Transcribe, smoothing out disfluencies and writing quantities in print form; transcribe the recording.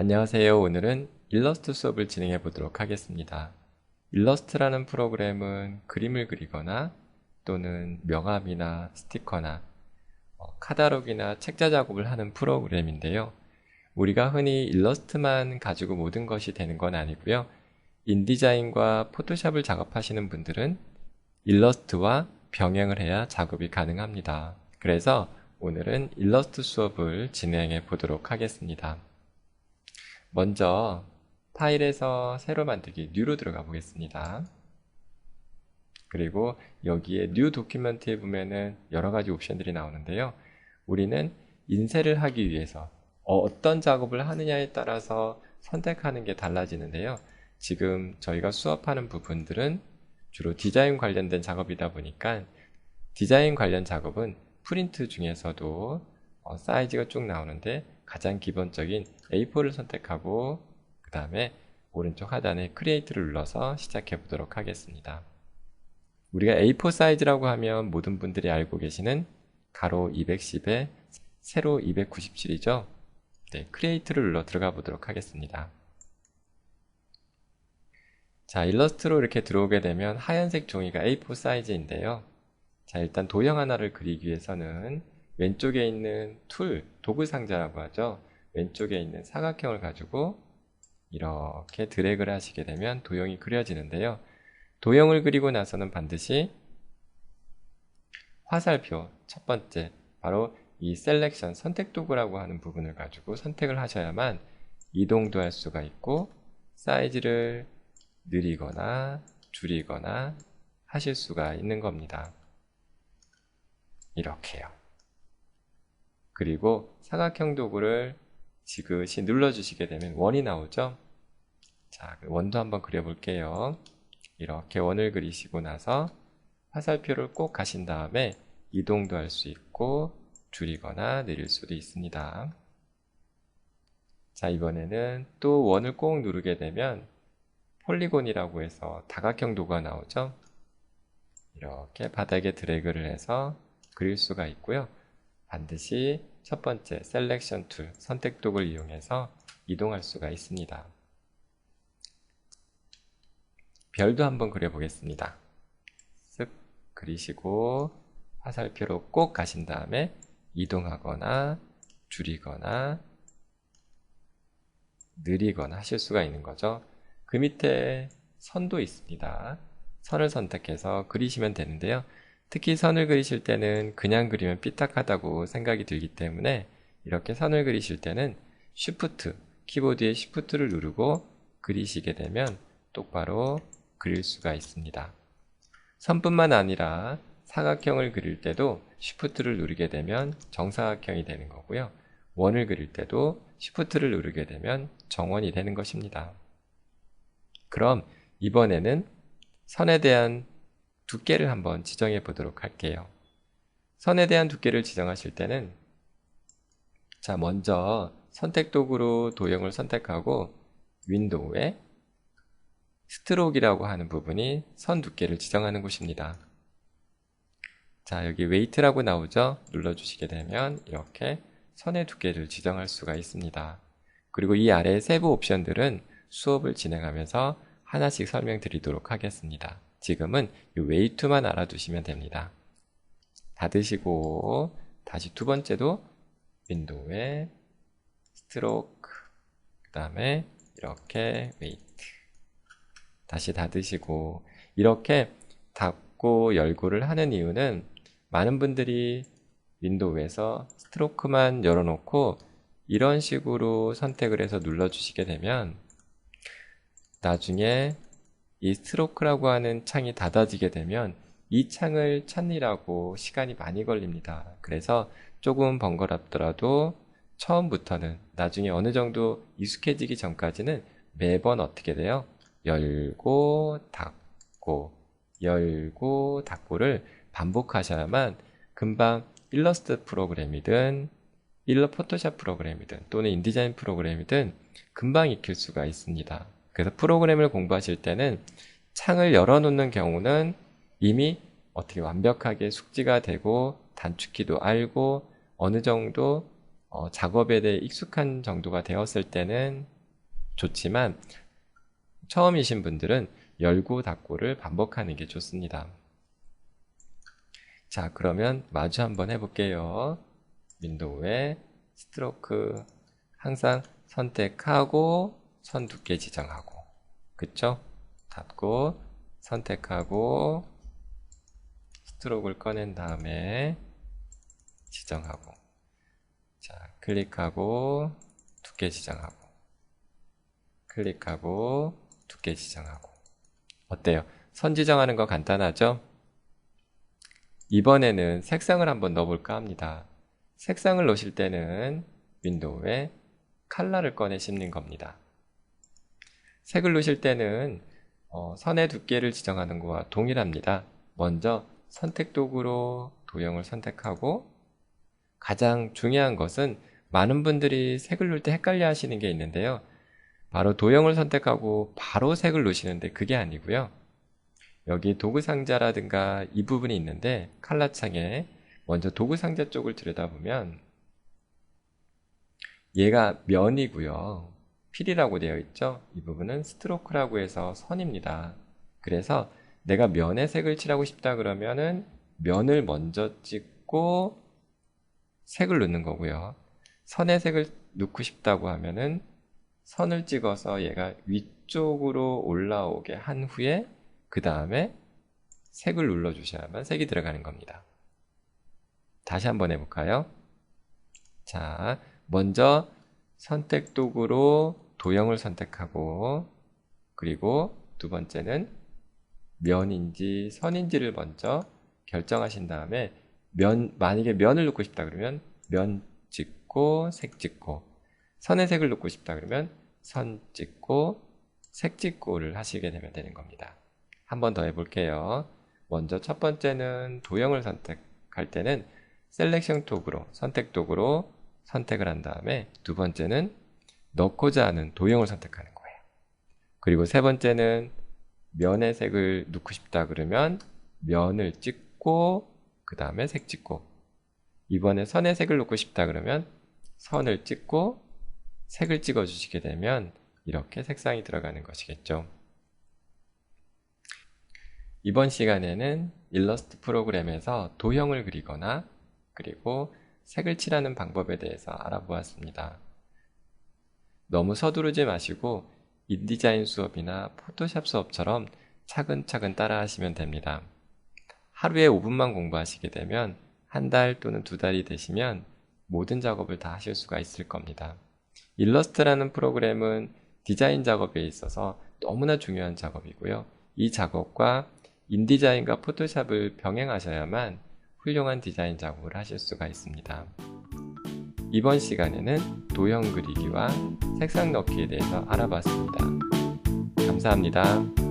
안녕하세요. 오늘은 일러스트 수업을 진행해 보도록 하겠습니다. 일러스트라는 프로그램은 그림을 그리거나 또는 명암이나 스티커나 카탈로그나 책자 작업을 하는 프로그램인데요. 우리가 흔히 일러스트만 가지고 모든 것이 되는 건 아니고요. 인디자인과 포토샵을 작업하시는 분들은 일러스트와 병행을 해야 작업이 가능합니다. 그래서 오늘은 일러스트 수업을 진행해 보도록 하겠습니다. 먼저 파일에서 새로 만들기 뉴로 들어가 보겠습니다. 그리고 여기에 뉴 도큐멘트에 보면은 여러 가지 옵션들이 나오는데요. 우리는 인쇄를 하기 위해서 어떤 작업을 하느냐에 따라서 선택하는 게 달라지는데요. 지금 저희가 수업하는 부분들은 주로 디자인 관련된 작업이다 보니까 디자인 관련 작업은 프린트 중에서도 사이즈가 쭉 나오는데 가장 기본적인 A4를 선택하고 그 다음에 오른쪽 하단에 크리에이트를 눌러서 시작해 보도록 하겠습니다. 우리가 A4 사이즈라고 하면 모든 분들이 알고 계시는 가로 210에 세로 297이죠. 네, 크리에이트를 눌러 들어가 보도록 하겠습니다. 자, 일러스트로 이렇게 들어오게 되면 하얀색 종이가 A4 사이즈인데요. 자, 일단 도형 하나를 그리기 위해서는 왼쪽에 있는 툴, 도구 상자라고 하죠. 왼쪽에 있는 사각형을 가지고 이렇게 드래그를 하시게 되면 도형이 그려지는데요. 도형을 그리고 나서는 반드시 화살표 첫 번째, 바로 이 셀렉션, 선택 도구라고 하는 부분을 가지고 선택을 하셔야만 이동도 할 수가 있고 사이즈를 늘리거나 줄이거나 하실 수가 있는 겁니다. 이렇게요. 그리고 사각형 도구를 지그시 눌러주시게 되면 원이 나오죠. 자, 원도 한번 그려볼게요. 이렇게 원을 그리시고 나서 화살표를 꼭 가신 다음에 이동도 할 수 있고 줄이거나 내릴 수도 있습니다. 자, 이번에는 또 원을 꼭 누르게 되면 폴리곤이라고 해서 다각형 도구가 나오죠. 이렇게 바닥에 드래그를 해서 그릴 수가 있고요. 반드시 첫 번째 셀렉션 툴, 선택 도구를 이용해서 이동할 수가 있습니다. 별도 한번 그려보겠습니다. 쓱 그리시고 화살표로 꼭 가신 다음에 이동하거나 줄이거나 느리거나 하실 수가 있는 거죠. 그 밑에 선도 있습니다. 선을 선택해서 그리시면 되는데요. 특히 선을 그리실 때는 그냥 그리면 삐딱하다고 생각이 들기 때문에 이렇게 선을 그리실 때는 Shift, 키보드의 Shift를 누르고 그리시게 되면 똑바로 그릴 수가 있습니다. 선뿐만 아니라 사각형을 그릴 때도 Shift를 누르게 되면 정사각형이 되는 거고요. 원을 그릴 때도 Shift를 누르게 되면 정원이 되는 것입니다. 그럼 이번에는 선에 대한 두께를 한번 지정해 보도록 할게요. 선에 대한 두께를 지정하실 때는 자, 먼저 선택 도구로 도형을 선택하고 윈도우에 스트로크라고 하는 부분이 선 두께를 지정하는 곳입니다. 자, 여기 웨이트라고 나오죠? 눌러주시게 되면 이렇게 선의 두께를 지정할 수가 있습니다. 그리고 이 아래의 세부 옵션들은 수업을 진행하면서 하나씩 설명드리도록 하겠습니다. 지금은 이 웨이트만 알아두시면 됩니다. 닫으시고 다시 두 번째도 윈도우에 스트로크 그 다음에 이렇게 웨이트 다시 닫으시고 이렇게 닫고 열고를 하는 이유는 많은 분들이 윈도우에서 스트로크만 열어놓고 이런 식으로 선택을 해서 눌러주시게 되면 나중에 이 스트로크라고 하는 창이 닫아지게 되면 이 창을 찾느라고 시간이 많이 걸립니다. 그래서 조금 번거롭더라도 처음부터는 나중에 어느 정도 익숙해지기 전까지는 매번 어떻게 돼요? 열고 닫고 열고 닫고를 반복하셔야만 금방 일러스트 프로그램이든 포토샵 프로그램이든 또는 인디자인 프로그램이든 금방 익힐 수가 있습니다. 그래서 프로그램을 공부하실 때는 창을 열어놓는 경우는 이미 어떻게 완벽하게 숙지가 되고 단축키도 알고 어느 정도 작업에 대해 익숙한 정도가 되었을 때는 좋지만 처음이신 분들은 열고 닫고를 반복하는 게 좋습니다. 자, 그러면 마주 한번 해볼게요. 윈도우에 스트로크 항상 선택하고 선 두께 지정하고, 그쵸? 닫고 선택하고 스트로크를 꺼낸 다음에 지정하고, 자, 클릭하고 두께 지정하고, 클릭하고 두께 지정하고. 어때요? 선 지정하는 거 간단하죠? 이번에는 색상을 한번 넣어볼까 합니다. 색상을 넣으실 때는 윈도우에 컬러를 꺼내 씹는 겁니다. 색을 넣으실 때는 선의 두께를 지정하는 것과 동일합니다. 먼저 선택 도구로 도형을 선택하고, 가장 중요한 것은 많은 분들이 색을 넣을 때 헷갈려 하시는 게 있는데요. 바로 도형을 선택하고 바로 색을 넣으시는데 그게 아니고요. 여기 도구 상자라든가 이 부분이 있는데 컬러 창에 먼저 도구 상자 쪽을 들여다보면 얘가 면이고요. 필이라고 되어 있죠. 이 부분은 스트로크라고 해서 선입니다. 그래서 내가 면에 색을 칠하고 싶다 그러면은 면을 먼저 찍고 색을 넣는 거고요. 선에 색을 넣고 싶다고 하면은 선을 찍어서 얘가 위쪽으로 올라오게 한 후에 그 다음에 색을 눌러 주셔야만 색이 들어가는 겁니다. 다시 한번 해볼까요? 자, 먼저 선택 도구로 도형을 선택하고, 그리고 두 번째는 면인지 선인지를 먼저 결정하신 다음에 만약에 면을 넣고 싶다 그러면 면 찍고 색 찍고, 선의 색을 넣고 싶다 그러면 선 찍고 색 찍고를 하시게 되면 되는 겁니다. 한 번 더 해볼게요. 먼저 첫 번째는 도형을 선택할 때는 셀렉션 도구로, 선택 도구로 선택을 한 다음에 두 번째는 넣고자 하는 도형을 선택하는 거예요. 그리고 세 번째는 면의 색을 넣고 싶다 그러면 면을 찍고 그 다음에 색 찍고, 이번에 선의 색을 넣고 싶다 그러면 선을 찍고 색을 찍어 주시게 되면 이렇게 색상이 들어가는 것이겠죠. 이번 시간에는 일러스트 프로그램에서 도형을 그리거나 그리고 색을 칠하는 방법에 대해서 알아보았습니다. 너무 서두르지 마시고 인디자인 수업이나 포토샵 수업처럼 차근차근 따라 하시면 됩니다. 하루에 5분만 공부하시게 되면 한 달 또는 두 달이 되시면 모든 작업을 다 하실 수가 있을 겁니다. 일러스트라는 프로그램은 디자인 작업에 있어서 너무나 중요한 작업이고요. 이 작업과 인디자인과 포토샵을 병행하셔야만 훌륭한 디자인 작업을 하실 수가 있습니다. 이번 시간에는 도형 그리기와 색상 넣기에 대해서 알아봤습니다. 감사합니다.